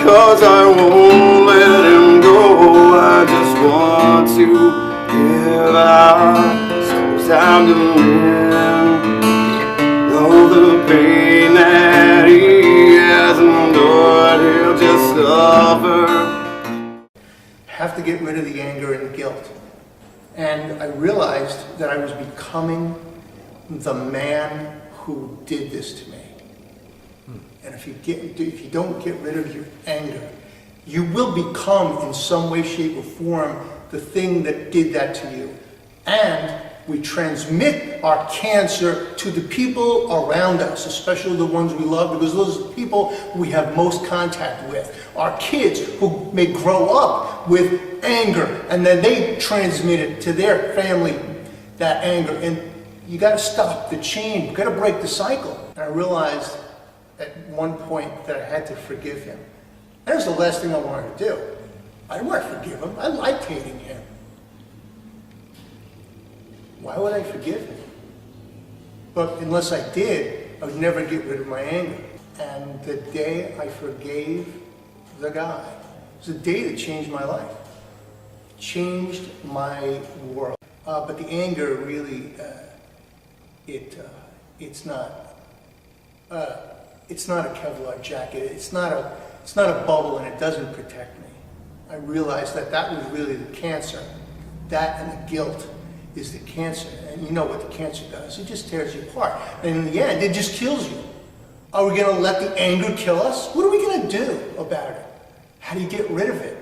'cause I won't let him go. I just want to give our souls time to win. Though the pain that he has endured, he'll just suffer. Have to get rid of the anger and guilt. And I realized that I was becoming the man who did this to me. And if you don't get rid of your anger, you will become in some way, shape, or form the thing that did that to you. And we transmit our cancer to the people around us, especially the ones we love, because those are the people we have most contact with. Our kids who may grow up with anger, and then they transmit it to their family, that anger. And you got to stop the chain. You got to break the cycle. And I realized at one point that I had to forgive him. That was the last thing I wanted to do. I didn't want to forgive him. I liked hating him. Why would I forgive him? But unless I did, I would never get rid of my anger. And the day I forgave the guy, it was the day that changed my life. It changed my world. But the anger really, it's not a Kevlar jacket. It's not a bubble, and it doesn't protect me. I realized that was really the cancer. That and the guilt is the cancer. And you know what the cancer does. It just tears you apart. And in the end, it just kills you. Are we going to let the anger kill us? What are we going to do about it? How do you get rid of it?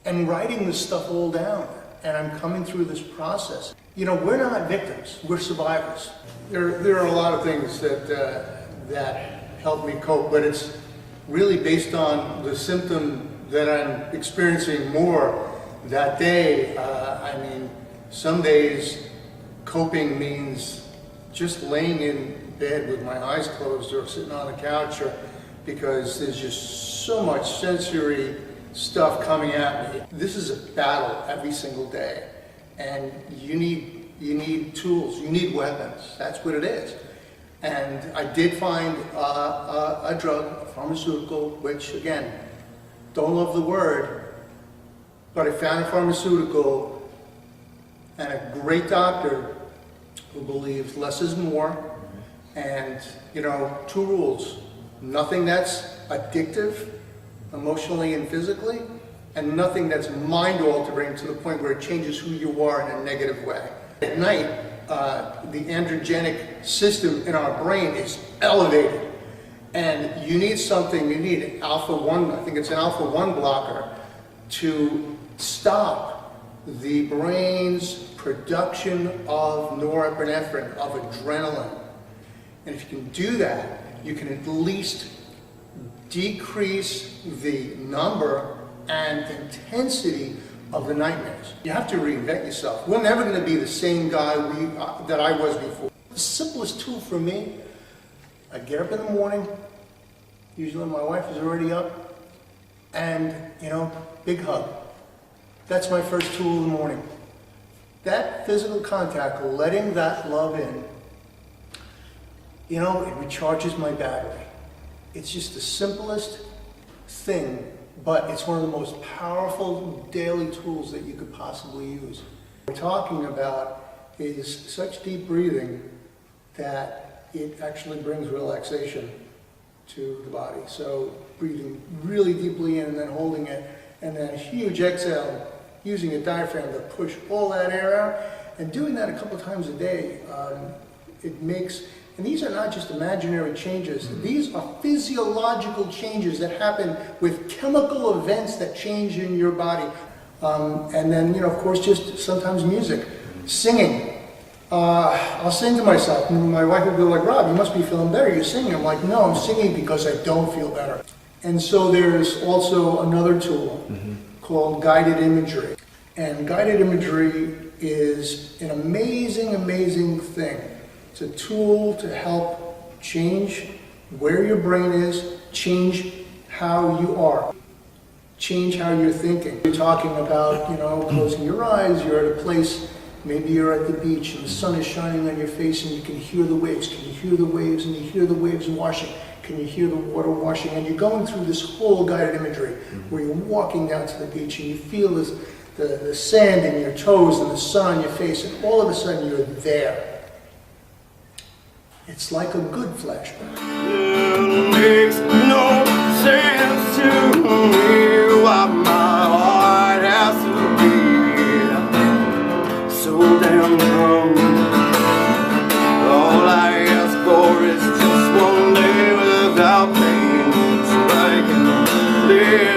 And writing this stuff all down, and I'm coming through this process. You know, we're not victims. We're survivors. There are a lot of things that help me cope, but it's really based on the symptom that I'm experiencing more that day. I mean, some days coping means just laying in bed with my eyes closed or sitting on the couch, or because there's just so much sensory stuff coming at me. This is a battle every single day, and you need tools, you need weapons. That's what it is. And I did find a drug, a pharmaceutical, which again, don't love the word, but I found a pharmaceutical and a great doctor who believes less is more. And, you know, 2 rules: nothing that's addictive, emotionally and physically, and nothing that's mind-altering to the point where it changes who you are in a negative way. At night, the androgenic system in our brain is elevated, and you need something, you need alpha-1, I think it's an alpha-1 blocker, to stop the brain's production of norepinephrine, of adrenaline. And if you can do that, you can at least decrease the number and intensity of the nightmares. You have to reinvent yourself. We're never going to be the same guy that I was before. The simplest tool for me, I get up in the morning, usually my wife is already up, and, you know, big hug. That's my first tool in the morning. That physical contact, letting that love in, you know, it recharges my battery. It's just the simplest thing, but it's one of the most powerful daily tools that you could possibly use. What we're talking about is such deep breathing that it actually brings relaxation to the body. So breathing really deeply in and then holding it, and then a huge exhale, using a diaphragm to push all that air out, and doing that a couple times a day. It makes, and these are not just imaginary changes, these are physiological changes that happen with chemical events that change in your body. And then, you know, of course, just sometimes music, singing. I'll sing to myself, and my wife will be like, "Rob, you must be feeling better, you're singing." I'm like, "No, I'm singing because I don't feel better." And so there's also another tool called Guided Imagery. And Guided Imagery is an amazing, amazing thing. It's a tool to help change where your brain is, change how you are, change how you're thinking. You're talking about, you know, closing your eyes, you're at a place Maybe you're at the beach and the sun is shining on your face and you can hear the waves. Can you hear the waves? And you hear the waves washing. Can you hear the water washing? And you're going through this whole guided imagery where you're walking down to the beach and you feel this, the sand in your toes and the sun on your face, and all of a sudden you're there. It's like a good flashback. It makes no sense to me why my heart has to be so damn numb. All I ask for is just one day without pain, so I can live